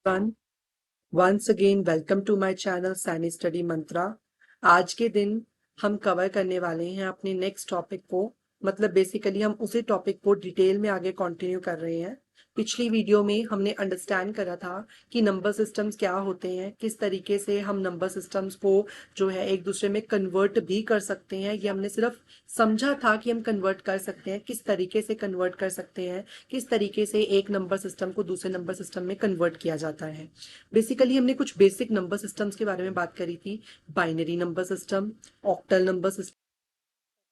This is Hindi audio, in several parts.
One once again welcome to my channel Saini study mantra. आज के दिन हम कवर करने वाले हैं अपने नेक्स्ट टॉपिक को। मतलब बेसिकली हम उसी टॉपिक को डिटेल में आगे कंटिन्यू कर रहे हैं। पिछली वीडियो में हमने अंडरस्टैंड करा था कि नंबर सिस्टम्स क्या होते हैं, किस तरीके से हम नंबर सिस्टम्स को जो है एक दूसरे में कन्वर्ट भी कर सकते हैं। ये हमने सिर्फ समझा था कि हम कन्वर्ट कर सकते हैं, किस तरीके से कन्वर्ट कर सकते हैं, किस तरीके से एक नंबर सिस्टम को दूसरे नंबर सिस्टम में कन्वर्ट किया जाता है। बेसिकली हमने कुछ बेसिक नंबर सिस्टम्स के बारे में बात करी थी। Binary number system, octal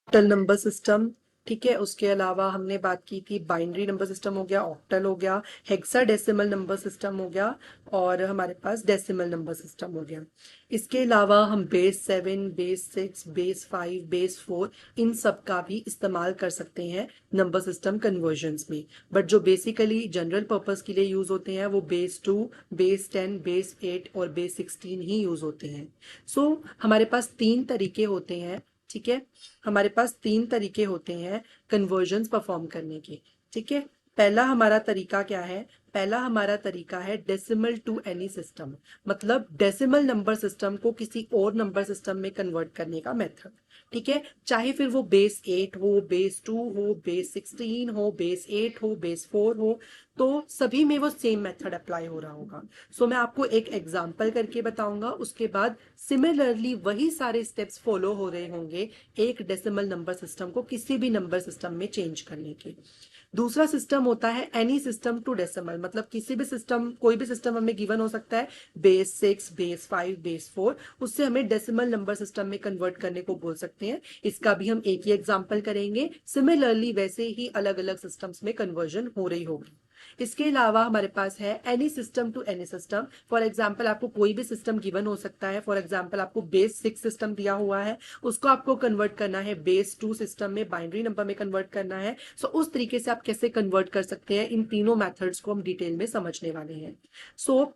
number system, ठीक है। उसके अलावा हमने बात की थी बाइनरी नंबर सिस्टम हो गया, ऑक्टल हो गया, हेक्साडेसिमल नंबर सिस्टम हो गया, और हमारे पास डेसिमल नंबर सिस्टम हो गया। इसके अलावा हम बेस 7, बेस 6, बेस 5, बेस 4 इन सब का भी इस्तेमाल कर सकते हैं नंबर सिस्टम कन्वर्जन्स में। बट जो बेसिकली जनरल पर्पस के लिए यूज होते हैं वो बेस 2, बेस 10, बेस 8 और बेस 16 ही यूज होते हैं। हमारे पास तीन तरीके होते हैं, ठीक है। हमारे पास तीन तरीके होते हैं कन्वर्जन्स परफॉर्म करने के, ठीक है। पहला हमारा तरीका क्या है? पहला हमारा तरीका है डेसिमल टू एनी सिस्टम, मतलब डेसिमल नंबर सिस्टम को किसी और नंबर सिस्टम में कन्वर्ट करने का मेथड, ठीक है। चाहे फिर वो बेस 8 हो, बेस 2 हो, बेस 16 हो, बेस 8 हो, बेस 4 हो, तो सभी में वो सेम मेथड अप्लाई हो रहा होगा। मैं आपको एक एग्जांपल करके बताऊंगा, उसके बाद सिमिलरली वही सारे स्टेप्स फॉलो हो रहे होंगे एक डेसिमल नंबर सिस्टम को किसी भी नंबर सिस्टम में चेंज करने के। दूसरा सिस्टम होता है एनी सिस्टम टू डेसिमल, मतलब किसी भी सिस्टम, कोई भी सिस्टम हमें गिवन हो सकता है, बेस 6, बेस 5, बेस 4, उससे हमें डेसिमल नंबर सिस्टम में कन्वर्ट करने को बोल सकते हैं। इसका भी हम एक ही एग्जांपल करेंगे। सिमिलरली वैसे ही अलग अलग सिस्टम्स में कन्वर्जन हो रही होगी। इसके अलावा हमारे पास है any system to any system. For example आपको कोई भी सिस्टम गिवन हो सकता है। फॉर एग्जाम्पल आपको बेस 6 सिस्टम दिया हुआ है, उसको आपको कन्वर्ट करना है बेस 2 सिस्टम में, बाइनरी नंबर में कन्वर्ट करना है। उस तरीके से आप कैसे कन्वर्ट कर सकते हैं, इन तीनों मेथड्स को हम डिटेल में समझने वाले हैं।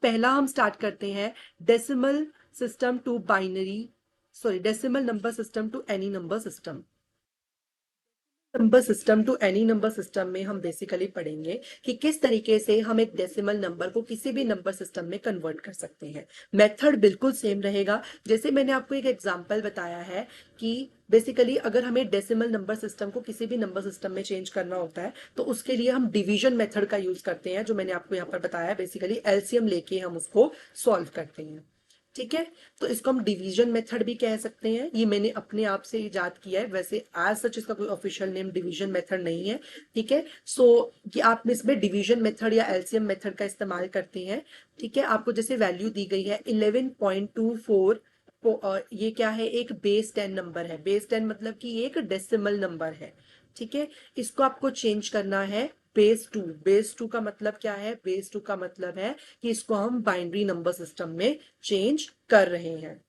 पहला हम स्टार्ट करते हैं decimal system to binary, sorry decimal number system to any number system. Number system to any number system में हम बेसिकली पढ़ेंगे कि किस तरीके से हम एक डेसिमल नंबर को किसी भी नंबर सिस्टम में कन्वर्ट कर सकते हैं। मेथड बिल्कुल सेम रहेगा। जैसे मैंने आपको एक एग्जांपल बताया है कि बेसिकली अगर हमें डेसिमल नंबर सिस्टम को किसी भी नंबर सिस्टम में चेंज करना होता है तो उसके लिए हम डिवीजन मेथड का यूज करते हैं, जो मैंने आपको यहाँ पर बताया। बेसिकली एलसीएम लेके हम उसको सॉल्व करते हैं, ठीक है। तो इसको हम डिवीजन मेथड भी कह सकते हैं। ये मैंने अपने आप से इजाद किया है, वैसे एज सच इसका कोई ऑफिशियल नेम डिवीजन मेथड नहीं है, ठीक है। कि आप इसमें डिवीजन मेथड या एलसीएम मेथड का इस्तेमाल करते हैं, ठीक है। आपको जैसे वैल्यू दी गई है 11.24, ये क्या है? एक बेस 10 नंबर है। बेस 10 मतलब कि ये एक डेसिमल नंबर है, ठीक है। इसको आपको चेंज करना है बेस 2। बेस 2 का मतलब क्या है? बेस 2 का मतलब है कि इसको हम बाइनरी नंबर सिस्टम में चेंज कर रहे हैं,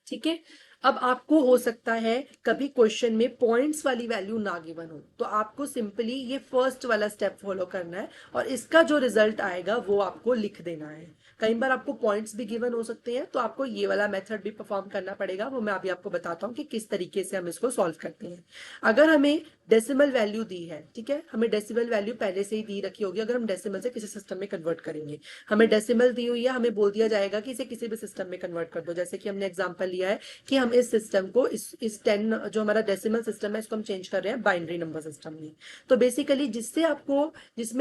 ठीक है। अब आपको हो सकता है कभी क्वेश्चन में पॉइंट्स वाली वैल्यू ना गिवन हो, तो आपको सिंपली ये फर्स्ट वाला स्टेप फॉलो करना है और इसका जो रिजल्ट आएगा वो आपको लिख देना है। कई बार आपको पॉइंट्स भी गिवन हो सकते हैं, तो आपको ये वाला मेथड भी परफॉर्म करना पड़ेगा। वो मैं अभी आपको बताता हूँ कि किस तरीके से हम इसको सॉल्व करते हैं। अगर हमें डेसिमल वैल्यू दी है, ठीक है, हमें डेसिमल वैल्यू पहले से ही दी रखी होगी। अगर हम डेसिमल से किसी सिस्टम में कन्वर्ट करेंगे, हमें डेसिमल दी हुई है, हमें बोल दिया जाएगा कि इसे किसी भी सिस्टम में कन्वर्ट कर दो। जैसे कि हमने एग्जांपल लिया है कि हम इस सिस्टम को इस 10 जो हमारा डेसिमल सिस्टम है इसको हम चेंज कर रहे हैं बाइनरी नंबर सिस्टम में। तो बेसिकली जिसमें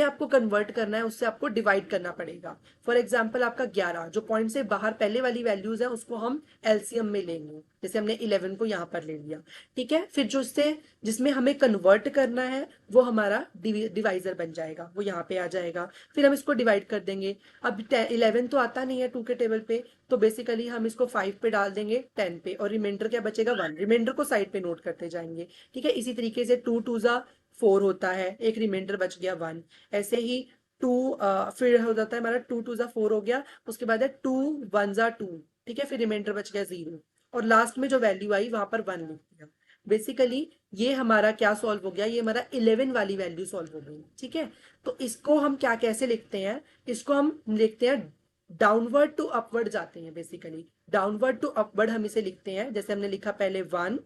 आपको कन्वर्ट करना है उससे आपको डिवाइड करना पड़ेगा। फॉर एग्जाम्पल आपका 11, जो पॉइंट से बाहर पहले वाली वैल्यूज है उसको हम एलसीएम में लेंगे। जैसे हमने 11 को यहां पर ले लिया, ठीक है। फिर जो इससे जिसमें हमें कन्वर्ट करना है वो हमारा डिवाइजर बन जाएगा, वो यहाँ पे आ जाएगा। फिर हम इसको डिवाइड कर देंगे। अब 11 तो आता नहीं है 2 के टेबल पे, तो बेसिकली हम इसको 5 पे डाल देंगे 10 पे, और रिमाइंडर क्या बचेगा? 1। रिमाइंडर को साइड पे नोट करते जाएंगे, ठीक है। इसी तरीके से 2 2 जा 4 होता है, एक रिमाइंडर बच गया 1। ऐसे ही 2 फिर हो जाता है हमारा 2 2 जा 4 हो गया, उसके बाद है 2 1 जा 2, ठीक है। फिर रिमाइंडर बच गया 0, और लास्ट में जो वैल्यू आई वहां पर 1 लिख दिया। बेसिकली ये हमारा क्या सॉल्व हो गया? ये हमारा 11 वाली वैल्यू सॉल्व हो गई, ठीक है। तो इसको हम क्या कैसे लिखते हैं? इसको हम लिखते हैं डाउनवर्ड टू अपवर्ड जाते हैं। बेसिकली डाउनवर्ड टू अपवर्ड हम इसे लिखते हैं। जैसे हमने लिखा पहले 1,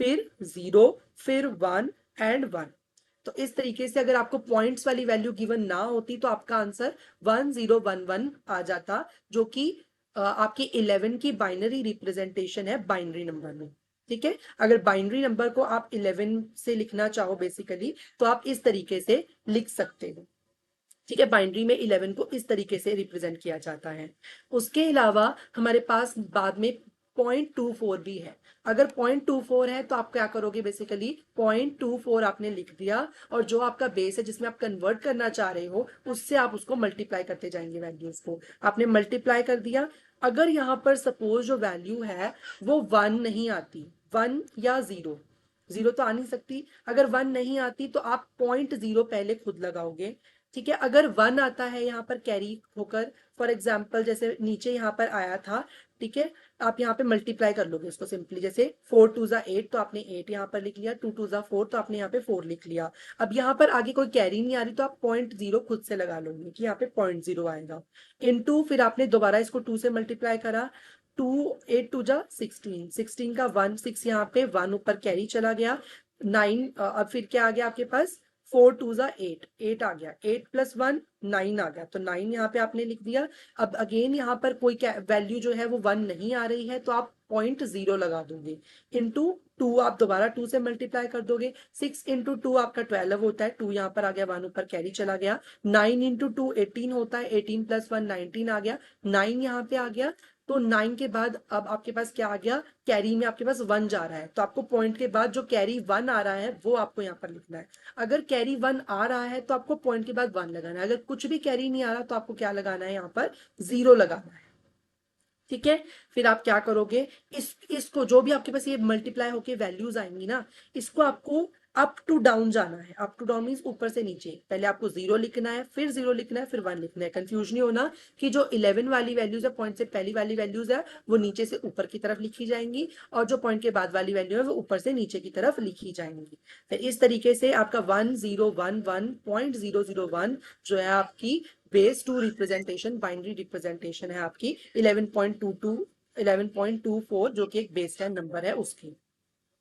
फिर 0, फिर 1 एंड 1, तो इस तरीके से अगर आपको पॉइंट्स वाली वैल्यू गिवन ना होती तो आपका आंसर 1011 आ जाता, जो कि आपकी 11 की बाइनरी रिप्रेजेंटेशन है बाइनरी नंबर में। ठीक है, अगर बाइनरी नंबर को आप 11 से लिखना चाहो बेसिकली तो आप इस तरीके से लिख सकते हो। ठीक है, बाइनरी में 11 को इस तरीके से रिप्रेजेंट किया जाता है। उसके अलावा हमारे पास बाद में 0.24 भी है। अगर 0.24 है तो आप क्या करोगे, बेसिकली 0.24 आपने लिख दिया और जो आपका बेस है जिसमें आप कन्वर्ट करना चाह रहे हो उससे आप उसको मल्टीप्लाई करते जाएंगे, वैल्यूज को आपने मल्टीप्लाई कर दिया। अगर यहाँ पर सपोज जो वैल्यू है वो 1 नहीं आती, 1 या 0, 0 तो आ नहीं सकती, अगर 1 नहीं आती तो आप 0.0 पहले खुद लगाओगे। ठीक है, अगर 1 आता है यहाँ पर कैरी होकर, फॉर एग्जाम्पल जैसे नीचे यहाँ पर आया था, ठीक है, आप यहाँ पे मल्टीप्लाई कर लोगे उसको सिंपली, जैसे 4 2 जा 8 तो आपने 8 यहाँ पर लिख लिया, 2 2 जा 4 तो आपने यहाँ पे 4 लिख लिया। अब यहाँ पर आगे कोई कैरी नहीं आ रही तो आप 0.0 खुद से लगा लोगे कि यहाँ पे 0.0 आएगा, इनटू फिर आपने दोबारा इसको 2 से मल्टीप्लाई करा, 2 8 2 जा 16, 16 का 1 6 यहाँ पे 1 ऊपर कैरी चला गया, 9 अब फिर क्या आ गया आपके पास, 4 2 जा 8, 8 आ गया, 8 प्लस 1 9 आ गया, तो 9 यहाँ पे आपने लिख दिया। अब अगेन यहाँ पर कोई वैल्यू जो है वो 1 नहीं आ रही है तो आप 0.0 लगा दोगे, इंटू 2 आप दोबारा 2 से मल्टीप्लाई कर दोगे, 6 इंटू 2 आपका 12 होता है, 2 यहाँ पर आ गया, 1 ऊपर कैरी चला गया, 9 इंटू 2 18 होता है, 18 प्लस 1 19 आ गया, 9 यहाँ पे आ गया। तो 9 के बाद अब आपके पास क्या आ गया, कैरी में आपके पास 1 जा रहा है, तो आपको पॉइंट के बाद जो कैरी 1 आ रहा है वो आपको यहाँ पर लिखना है। अगर कैरी 1 आ रहा है तो आपको पॉइंट के बाद 1 लगाना है, अगर कुछ भी कैरी नहीं आ रहा तो आपको क्या लगाना है, यहाँ पर 0 लगाना है। ठीक है, फिर आप क्या करोगे, इसको जो भी आपके पास ये मल्टीप्लाई होके वैल्यूज आएंगी ना, इसको आपको अप टू डाउन जाना है। अप टू डाउन मीन्स ऊपर से नीचे, पहले आपको 0 लिखना है, फिर 0 लिखना है, फिर 1 लिखना है। कंफ्यूज नहीं होना कि जो 11 वाली वैल्यूज है, पॉइंट से पहली वाली वैल्यूज है वो नीचे से ऊपर की तरफ लिखी जाएंगी, और जो पॉइंट के बाद वाली वैल्यू है वो ऊपर से नीचे की तरफ लिखी जाएंगी। फिर इस तरीके से आपका 1011.001 जो है आपकी बेस 2 रिप्रेजेंटेशन, बाइनरी रिप्रेजेंटेशन है आपकी 11.22 11.24 जो कि एक बेस 10 नंबर है उसकी।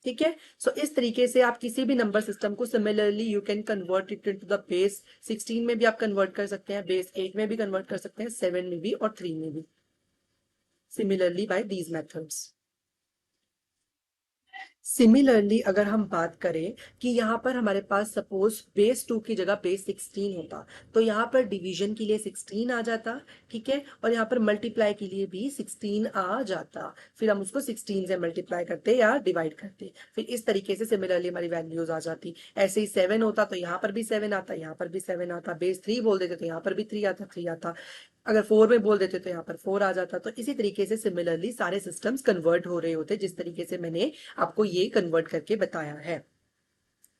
ठीक है, सो इस तरीके से आप किसी भी नंबर सिस्टम को similarly you can convert it into the base 16 में भी आप कन्वर्ट कर सकते हैं, बेस 8 में भी कन्वर्ट कर सकते हैं, 7 में भी और 3 में भी, similarly by these methods. Similarly अगर हम बात करें कि यहाँ पर हमारे पास सपोज बेस 2 की जगह बेस 16 होता तो यहाँ पर डिवीजन के लिए 16 आ जाता, ठीक है, और यहाँ पर मल्टीप्लाई के लिए भी 16 आ जाता, फिर हम उसको 16 से मल्टीप्लाई करते या डिवाइड करते, फिर इस तरीके से सिमिलरली हमारी वैल्यूज आ जाती। ऐसे ही 7 होता तो यहाँ पर भी 7 आता, यहाँ पर भी 7 आता, बेस 3 बोल देते तो यहाँ पर भी 3 आता, 3 आता, अगर 4 में बोल देते तो यहाँ पर 4 आ जाता। तो इसी तरीके से सिमिलरली सारे सिस्टम्स कन्वर्ट हो रहे होते जिस तरीके से मैंने आपको ये कन्वर्ट करके बताया है।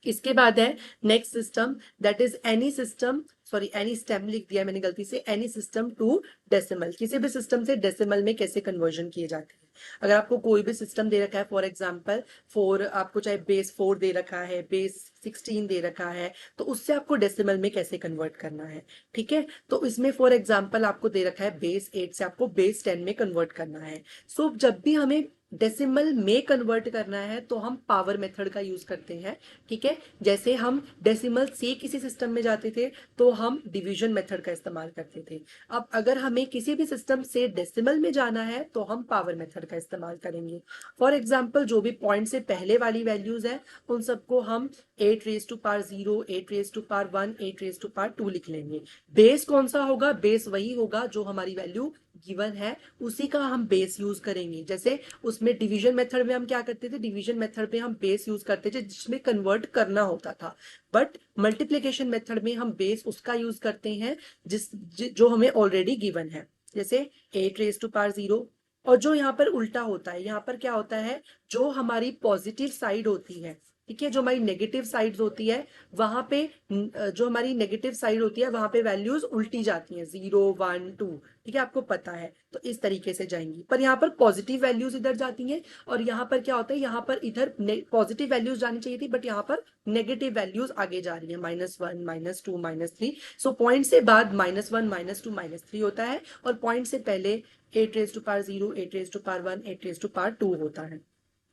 इसके बाद है next system, that is any system, sorry any stem लिख दिया मैंने गलती से, एनी सिस्टम टू डेसिमल, किसी भी सिस्टम से डेसिमल में कैसे कन्वर्जन किए जाते हैं। अगर आपको कोई भी सिस्टम दे रखा है, फॉर एग्जांपल 4, आपको चाहे बेस 4 दे रखा है, बेस 16 दे रखा है, तो उससे आपको डेसिमल में कैसे कन्वर्ट करना है। ठीक है, तो इसमें फॉर एग्जांपल आपको दे रखा है बेस 8 से आपको बेस 10 में कन्वर्ट करना है। सो जब भी हमें डेसिमल में कन्वर्ट करना है तो हम पावर मेथड का यूज करते हैं। ठीक है, जैसे हम डेसिमल से किसी सिस्टम में जाते थे तो हम डिवीजन मेथड का इस्तेमाल करते थे। अब अगर हमें किसी भी सिस्टम से डेसिमल में जाना है तो हम पावर मेथड का इस्तेमाल करेंगे। फॉर एग्जांपल जो भी पॉइंट से पहले वाली वैल्यूज है उन सबको हम 8 raise to power 0, 8 raise to power 1, 8 raise to power 2 लिख लेंगे। बेस कौन सा होगा, बेस वही होगा जो हमारी वैल्यू गिवन है उसी का हम बेस यूज करेंगे। जैसे उसमें डिवीजन मेथड में हम क्या करते थे, डिवीजन मेथड में हम बेस यूज करते थे जिसमें कन्वर्ट करना होता था, बट मल्टीप्लिकेशन मेथड में हम बेस उसका यूज करते हैं जो हमें ऑलरेडी गिवन है, जैसे 8 रेज टू पावर 0। और जो यहाँ पर उल्टा होता है, यहाँ पर क्या होता है, जो हमारी पॉजिटिव साइड होती है, ठीक है, जो हमारी नेगेटिव साइड होती है वहां पे, जो हमारी नेगेटिव साइड होती है वहां पे वैल्यूज उल्टी जाती हैं, 0 1 2, ठीक है, आपको पता है, तो इस तरीके से जाएंगी। पर यहाँ पर पॉजिटिव वैल्यूज इधर जाती हैं और यहाँ पर क्या होता है, यहाँ पर इधर पॉजिटिव वैल्यूज जानी चाहिए थी बट यहाँ पर नेगेटिव वैल्यूज आगे जा रही है, -1 -2 -3। सो पॉइंट से बाद -1 -2 -3 होता है और पॉइंट से पहले 8 raise to power 0, 8 raise to power 1, 8 raise to power 2 होता है।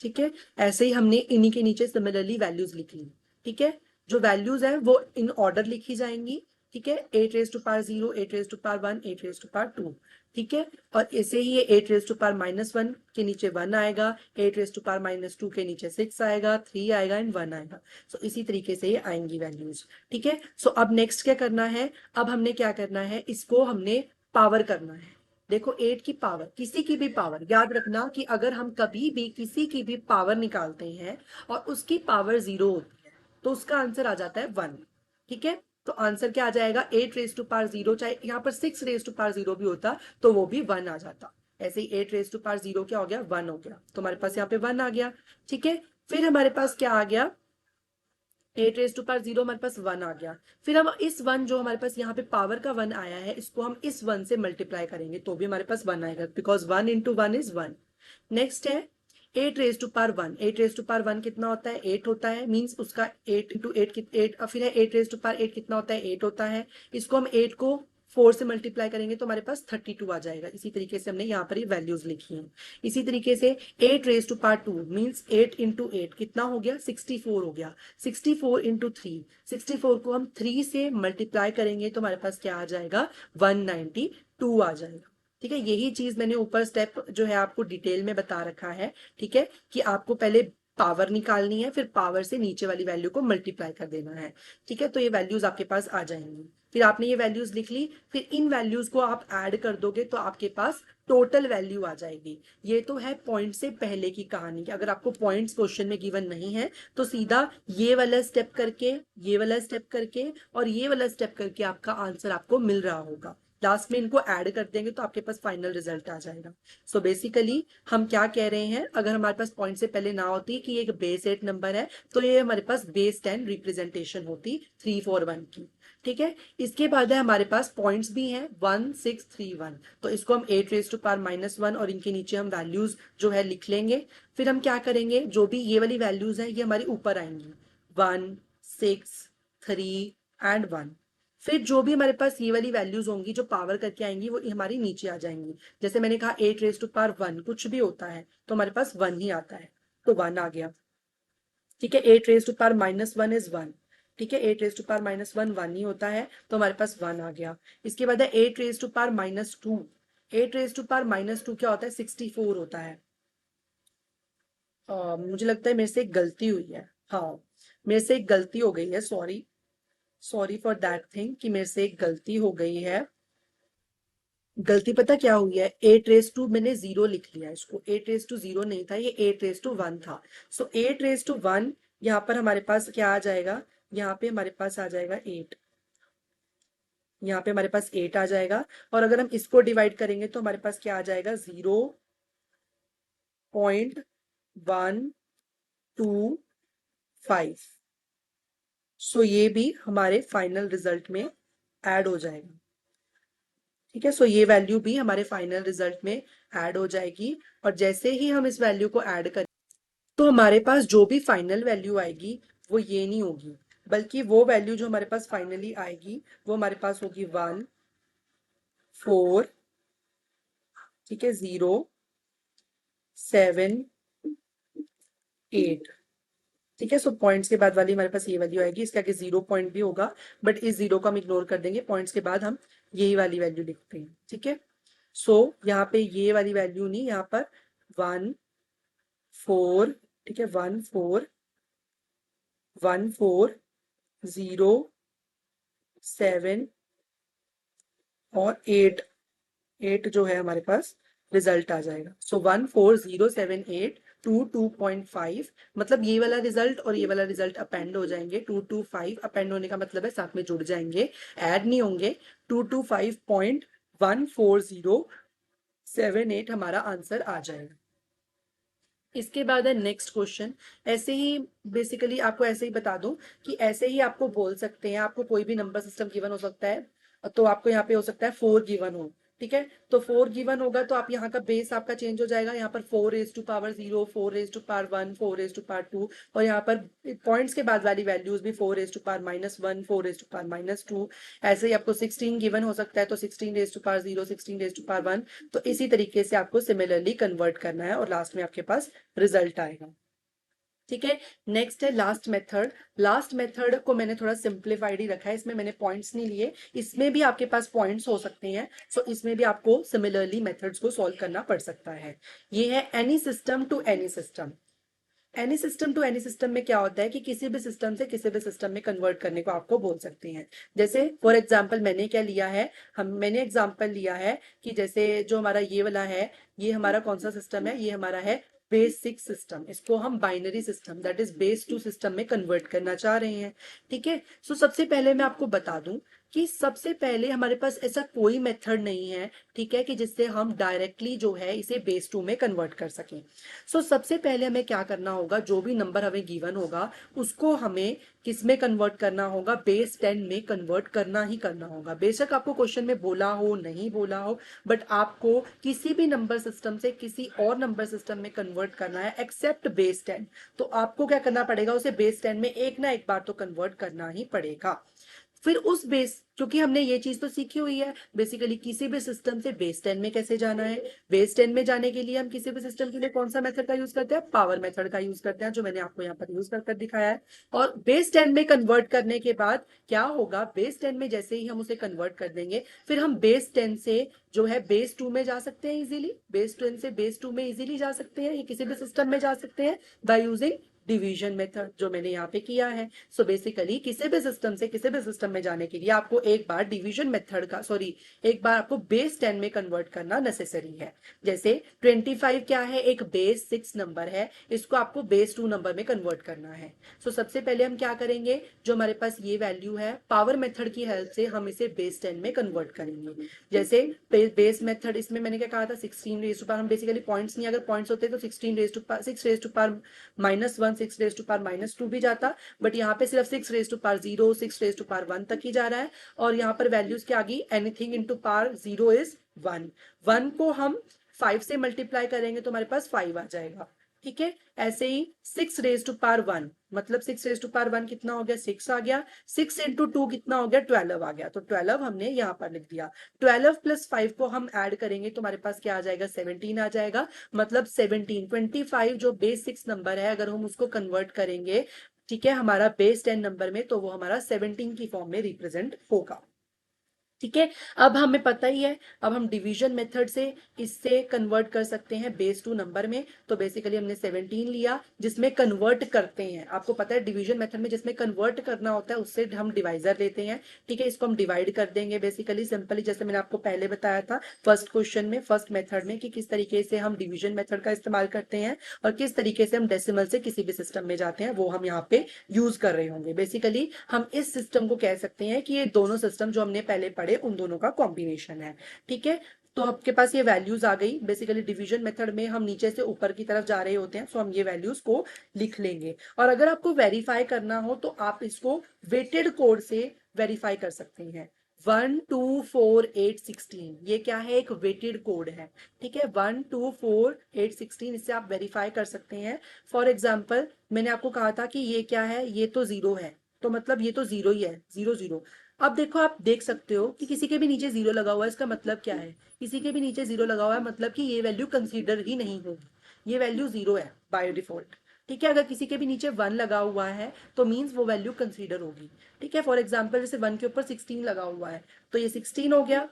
ठीक है, ऐसे ही हमने इन्हीं के नीचे सिमिलरली वैल्यूज लिख ली। ठीक है, जो वैल्यूज है वो इन ऑर्डर लिखी जाएंगी, ठीक है, 8 raise to power 0, 8 raise to power 1, 8 raise to power 2, ठीक है। और ऐसे ही ये 8 रेज टू पावर -1 के नीचे 1 आएगा, 8 रेज टू पावर -2 के नीचे 6 आएगा, 3 आएगा एंड 1 आएगा। सो इसी तरीके से ये आएंगी वैल्यूज, ठीक है। सो अब नेक्स्ट क्या करना है, अब हमने क्या करना है, इसको हमने पावर करना है। देखो 8 की पावर, किसी की भी पावर, याद रखना कि अगर हम कभी भी किसी की भी पावर निकालते हैं और उसकी पावर 0 होती है तो उसका आंसर आ जाता है 1, ठीक है। तो आंसर क्या आ जाएगा, 8 रेज टू पावर 0, चाहे यहाँ पर 6 रेज टू पावर 0 भी होता तो वो भी 1 आ जाता। ऐसे ही 8 रेज टू पावर 0 क्या हो गया, 1 हो गया, तो हमारे पास यहाँ पे 1 आ गया, ठीक है। फिर हमारे पास क्या आ गया, 8 रेज टू पावर 0 हमारे पास 1 आ गया। फिर हम इस 1 जो हमारे पास यहाँ पे पावर का 1 आया है, इसको हम इस 1 से मल्टीप्लाई करेंगे तो भी हमारे पास 1 आएगा, बिकॉज 1 इंटू 1 इज 1। नेक्स्ट है 8 raise to power 1, 8 raise to power 1 कितना होता है, 8 होता है, मींस उसका 8 इंटू 8 8, फिर है 8 रेज टू पावर 8 कितना होता है, 8 होता है। इसको हम 8 को 4 से मल्टीप्लाई करेंगे तो हमारे पास 32 आ जाएगा। इसी तरीके से हमने यहाँ पर ये वैल्यूज लिखी हैं। इसी तरीके से 8 raise to power 2 means 8 into 8 कितना हो गया, 64 हो गया। 64 इंटू 3, 64 को हम 3 से मल्टीप्लाई करेंगे तो हमारे पास क्या आ जाएगा, 192 आ जाएगा, ठीक है। यही चीज मैंने ऊपर स्टेप जो है आपको डिटेल में बता रखा है, ठीक है, कि आपको पहले पावर निकालनी है, फिर पावर से नीचे वाली वैल्यू को मल्टीप्लाई कर देना है, ठीक है। तो ये वैल्यूज आपके पास आ जाएंगी। फिर आपने ये वैल्यूज लिख ली, फिर इन वैल्यूज को आप ऐड कर दोगे तो आपके पास टोटल वैल्यू आ जाएगी। ये तो है पॉइंट से पहले की कहानी कि अगर आपको पॉइंट्स क्वेश्चन में गिवन नहीं है तो सीधा ये वाला स्टेप करके, ये वाला स्टेप करके और ये वाला स्टेप करके आपका आंसर आपको मिल रहा होगा। लास्ट में इनको ऐड कर देंगे तो आपके पास फाइनल रिजल्ट आ जाएगा। सो बेसिकली हम क्या कह रहे हैं, अगर हमारे पास पॉइंट से पहले ना होती कि एक बेस 8 नंबर है तो ये हमारे पास बेस 10 रिप्रेजेंटेशन होती 3 4 1 की, ठीक है। इसके बाद है हमारे पास पॉइंट्स भी हैं 1 6 3 1, तो इसको हम 8 रेज टू पावर -1 और इनके नीचे हम वैल्यूज जो है लिख लेंगे। फिर हम क्या करेंगे, जो भी ये वाली वैल्यूज है ये हमारी ऊपर आएंगी, 1 6 3 एंड 1। फिर जो भी हमारे पास ये वाली वैल्यूज होंगी जो पावर करके आएंगी वो हमारी नीचे आ जाएंगी। जैसे मैंने कहा 8 रेज टू पावर 1 कुछ भी होता है तो हमारे पास 1 ही आता है, तो 1 आ गया, ठीक है। 8 रेज टू पावर -1 इज 1, ठीक है। 8 रेज टू पावर -1 1 ही होता है तो हमारे पास 1 आ गया। इसके बाद है 8 raise to power -2, 8 raise to power -2 क्या होता है, 64 होता है। मुझे लगता है मेरे से एक गलती हुई है, हाँ मेरे से एक गलती हो गई है, sorry, sorry for that thing कि मेरे से एक गलती हो गई है। गलती पता क्या हुई है, 8 रेज टू मैंने 0 लिख लिया, इसको 8 रेज टू 0 नहीं था, ये 8 रेज टू 1 था। सो 8 रेज टू 1 यहाँ पर हमारे पास क्या आ जाएगा, यहाँ पे हमारे पास आ जाएगा 8, यहाँ पे हमारे पास 8 आ जाएगा। और अगर हम इसको डिवाइड करेंगे तो हमारे पास क्या आ जाएगा, 0.125। सो ये भी हमारे फाइनल रिजल्ट में ऐड हो जाएगा, ठीक है। सो ये वैल्यू भी हमारे फाइनल रिजल्ट में ऐड हो जाएगी। और जैसे ही हम इस वैल्यू को ऐड करें तो हमारे पास जो भी फाइनल वैल्यू आएगी वो ये नहीं होगी, बल्कि वो वैल्यू जो हमारे पास फाइनली आएगी वो हमारे पास होगी 1 4, ठीक है, 0 7 8, ठीक है। सो पॉइंट्स के बाद वाली हमारे पास ये वैल्यू आएगी, इसके आगे 0 पॉइंट भी होगा बट इस 0 को हम इग्नोर कर देंगे, पॉइंट्स के बाद हम यही वाली वैल्यू लिखते हैं, ठीक है। सो यहाँ पे ये वाली वैल्यू नहीं, यहाँ पर 1 4, ठीक है, 1 4 1 4 0 7 और 8 8 जो है हमारे पास रिजल्ट आ जाएगा। सो 14078 2.5, मतलब ये वाला रिजल्ट और ये वाला रिजल्ट अपेंड हो जाएंगे, 225 अपेंड होने का मतलब है साथ में जुड़ जाएंगे, ऐड नहीं होंगे। 225.14078 हमारा आंसर आ जाएगा। इसके बाद है नेक्स्ट क्वेश्चन। ऐसे ही बेसिकली आपको ऐसे ही बता दूं कि ऐसे ही आपको बोल सकते हैं, आपको कोई भी नंबर सिस्टम गिवन हो सकता है, तो आपको यहाँ पे हो सकता है 4 गिवन हो, ठीक है। तो 4 गिवन होगा तो आप यहाँ का बेस आपका चेंज हो जाएगा, यहाँ पर 4 raise to power 0, 4 raise to power 1, 4 raise to power 2, और यहाँ पर पॉइंट्स के बाद वाली वैल्यूज भी 4 raise to power -1, 4 raise to power -2। ऐसे ही आपको 16 गिवन हो सकता है तो 16 raise to power 0, 16 raise to power 1। तो इसी तरीके से आपको सिमिलरली कन्वर्ट करना है और लास्ट में आपके पास रिजल्ट आएगा। ठीक है। नेक्स्ट है लास्ट मेथड। लास्ट मेथड को मैंने थोड़ा सिंप्लीफाइड ही रखा है, इसमें मैंने पॉइंट्स नहीं लिए, इसमें भी आपके पास पॉइंट्स हो सकते हैं, सो इसमें भी आपको सिमिलरली मेथड्स को सॉल्व करना पड़ सकता है। ये है any system to any system. Any system to any system में क्या होता है कि किसी भी सिस्टम से किसी भी सिस्टम में कन्वर्ट करने को आपको बोल सकते हैं। जैसे फॉर एग्जांपल मैंने क्या लिया है, मैंने एग्जांपल लिया है कि जैसे जो हमारा ये वाला है, ये हमारा कौन सा सिस्टम है, ये हमारा है बेसिक सिस्टम। इसको हम binary system that is base two system में कन्वर्ट करना चाह रहे हैं। ठीक है। सो सबसे पहले मैं आपको बता दूं कि सबसे पहले हमारे पास ऐसा कोई मेथड नहीं है, ठीक है, कि जिससे हम डायरेक्टली जो है इसे बेस टू में कन्वर्ट कर सकें। सो सबसे पहले हमें क्या करना होगा, जो भी नंबर हमें गिवन होगा उसको हमें किस में कन्वर्ट करना होगा, बेस 10 में कन्वर्ट करना ही करना होगा। बेशक आपको क्वेश्चन में बोला हो नहीं बोला हो, बट आपको किसी भी नंबर सिस्टम से किसी और नंबर सिस्टम में कन्वर्ट करना है एक्सेप्ट बेस 10, तो आपको क्या करना पड़ेगा, उसे बेस 10 में एक ना एक बार तो कन्वर्ट करना ही पड़ेगा। फिर उस बेस, क्योंकि हमने ये चीज तो सीखी हुई है बेसिकली किसी भी सिस्टम से बेस 10 में कैसे जाना है। बेस 10 में जाने के लिए हम किसी भी सिस्टम के लिए कौन सा मेथड का यूज करते हैं, पावर मेथड का यूज करते हैं, जो मैंने आपको यहाँ पर यूज कर दिखाया है। और बेस 10 में कन्वर्ट करने के बाद क्या होगा, बेस 10 में जैसे ही हम उसे कन्वर्ट कर देंगे, फिर हम बेस 10 से जो है बेस 2 में जा सकते हैं इजीली, बेस 10 से बेस 2 में इजीली जा सकते हैं, ये किसी भी सिस्टम में जा सकते हैं बाय यूजिंग डिवीजन मेथड, जो मैंने यहाँ पे किया है। सो बेसिकली किसी भी सिस्टम से किसी भी सिस्टम में जाने के लिए आपको एक बार डिवीजन मेथड का एक बार आपको बेस 10 में कन्वर्ट करना नेसेसरी है। जैसे 25 क्या है, एक बेस 6 नंबर है, इसको आपको बेस 2 नंबर में कन्वर्ट करना है। सो सबसे पहले हम क्या करेंगे, जो हमारे पास ये वैल्यू है, पावर मेथड की हेल्प से हम इसे बेस 10 में कन्वर्ट करेंगे। जैसे बेस मेथड, इसमें मैंने क्या कहा था, 16 रेज टू पावर, हम बेसिकली पॉइंट्स नहीं, अगर पॉइंट्स होते तो 16 raise to power 6 raise to power -1 6 raise to power -2 भी जाता, बट यहाँ पे सिर्फ 6 raise to power 0 6 raise to power 1 तक ही जा रहा है। और यहाँ पर वैल्यूज के आगे एनीथिंग इनटू पावर 0 इज 1। 1 को हम 5 से मल्टीप्लाई करेंगे तो हमारे पास 5 आ जाएगा। ठीक है। ऐसे ही 6 रेज टू पावर 1, मतलब 6 रेज टू पावर 1 कितना हो गया, 6 आ गया। 6 इंटू 2 कितना हो गया, 12 आ गया, तो 12 हमने यहाँ पर लिख दिया। 12 प्लस 5 को हम ऐड करेंगे तो हमारे पास क्या आ जाएगा, 17 आ जाएगा। मतलब 17, 25 जो बेस 6 नंबर है, अगर हम उसको कन्वर्ट करेंगे, ठीक है, हमारा बेस 10 नंबर में, तो वो हमारा 17 की फॉर्म में रिप्रेजेंट होगा। ठीक है। अब हमें पता ही है, अब हम डिवीजन मेथड से इससे कन्वर्ट कर सकते हैं बेस 2 नंबर में। तो बेसिकली हमने 17 लिया, जिसमें कन्वर्ट करते हैं, आपको पता है डिवीजन मेथड में जिसमें कन्वर्ट करना होता है उससे हम डिवाइजर लेते हैं। ठीक है। इसको हम डिवाइड कर देंगे बेसिकली सिंपली, जैसे मैंने आपको पहले बताया था फर्स्ट क्वेश्चन में, फर्स्ट मेथड में, कि किस तरीके से हम डिवीजन मेथड का इस्तेमाल करते हैं और किस तरीके से हम डेसिमल से किसी भी सिस्टम में जाते हैं, वो हम यहाँ पे यूज कर रहे होंगे। बेसिकली हम इस सिस्टम को कह सकते हैं कि ये दोनों सिस्टम जो हमने पहले पढ़े उन दोनों का कॉम्बिनेशन है। ठीक है। तो आपके पास ये वैल्यूज आ गई। बेसिकली डिवीजन मेथड में हम नीचे से ऊपर की तरफ जा रहे होते हैं, सो हम ये वैल्यूज को लिख लेंगे। और अगर आपको वेरीफाई करना हो तो आप इसको वेटेड कोड से वेरीफाई कर सकते हैं। 1 2 4 8 16, ये क्या है, एक वेटेड कोड है। ठीक है। 1 2 4 8 16, इससे आप वेरीफाई कर सकते हैं। फॉर एग्जाम्पल मैंने आपको कहा था कि ये क्या है, ये तो 0 है, तो मतलब ये तो 0 ही है, 0 0। अब देखो, आप देख सकते हो कि किसी के भी नीचे 0 लगा हुआ है, इसका मतलब क्या है, किसी के भी नीचे 0 लगा हुआ है मतलब कि ये वैल्यू कंसीडर ही नहीं होगी, ये वैल्यू 0 है बाय डिफॉल्ट। ठीक है। अगर किसी के भी नीचे 1 लगा हुआ है तो मींस वो वैल्यू कंसीडर होगी। ठीक है। फॉर एग्जांपल जैसे 1 के ऊपर 16 लगा हुआ है तो ये 16 हो गया।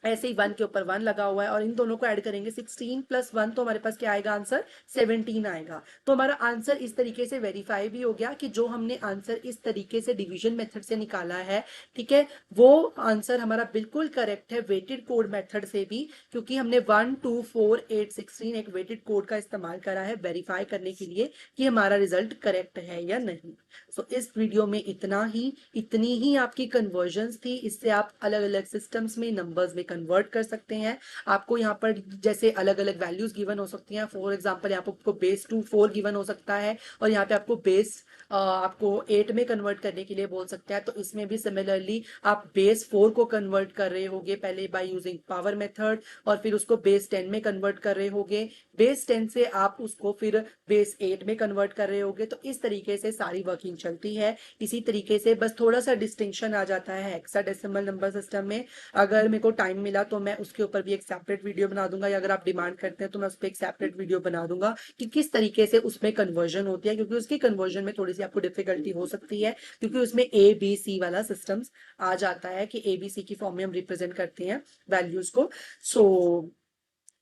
ऐसे ही 1 के ऊपर 1 लगा हुआ है और इन दोनों को ऐड करेंगे 16 प्लस 1, तो हमारे पास क्या आएगा, आंसर 17 आएगा। तो हमारा आंसर इस तरीके से वेरीफाई भी हो गया कि जो हमने आंसर इस तरीके से डिवीजन मेथड से निकाला है, ठीक है, वो आंसर हमारा बिल्कुल करेक्ट है वेटेड कोड मेथड से भी, क्योंकि हमने 1 2 4 8 16 एक वेटेड कोड का इस्तेमाल करा है वेरीफाई करने के लिए कि हमारा रिजल्ट करेक्ट है या नहीं। सो इस वीडियो में इतनी ही आपकी कन्वर्जन्स थी। इससे आप अलग अलग सिस्टम्स में नंबर्स में कन्वर्ट कर सकते हैं। आपको यहाँ पर जैसे अलग अलग वैल्यूज गिवन हो सकती हैं। फॉर एग्जांपल यहाँ पर आपको बेस 2 4 गिवन हो सकता है और यहाँ पे आपको बेस आपको 8 में कन्वर्ट करने के लिए बोल सकते हैं। तो इसमें भी सिमिलरली आप बेस 4 को कन्वर्ट कर रहे होगे पहले बाय यूजिंग पावर मेथड, और फिर उसको बेस 10 में कन्वर्ट कर रहे होगे। बेस 10 से आप उसको फिर बेस 8 में कन्वर्ट कर रहे होगे। तो इस तरीके से सारी वर्किंग चलती है। इसी तरीके से बस थोड़ा सा डिस्टिंक्शन आ जाता है हेक्साडेसिमल नंबर सिस्टम में। अगर मेरे को टाइम मिला तो मैं उसके ऊपर भी एक सेपरेट वीडियो बना दूंगा, या अगर आप डिमांड करते हैं तो मैं उस पर एक सेपरेट वीडियो बना दूंगा कि किस तरीके से उसमें कन्वर्जन होती है, क्योंकि उसकी कन्वर्जन में थोड़ी सी आपको डिफिकल्टी हो सकती है, क्योंकि उसमें ABC वाला सिस्टम्स आ जाता है कि ABC की फॉर्म में हम रिप्रेजेंट करते हैं वैल्यूज को। सो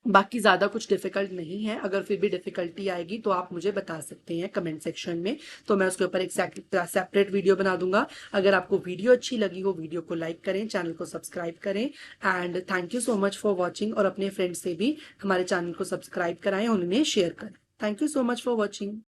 बाकी ज़्यादा कुछ डिफिकल्ट नहीं है। अगर फिर भी डिफिकल्टी आएगी तो आप मुझे बता सकते हैं कमेंट सेक्शन में, तो मैं उसके ऊपर एक सेपरेट वीडियो बना दूंगा। अगर आपको वीडियो अच्छी लगी हो, वीडियो को लाइक करें, चैनल को सब्सक्राइब करें। And thank you so much for watching, और अपने फ्रेंड्स से भी हमारे चैनल को सब्सक्राइब कराएं, उन्हें शेयर करें। Thank you so much for watching.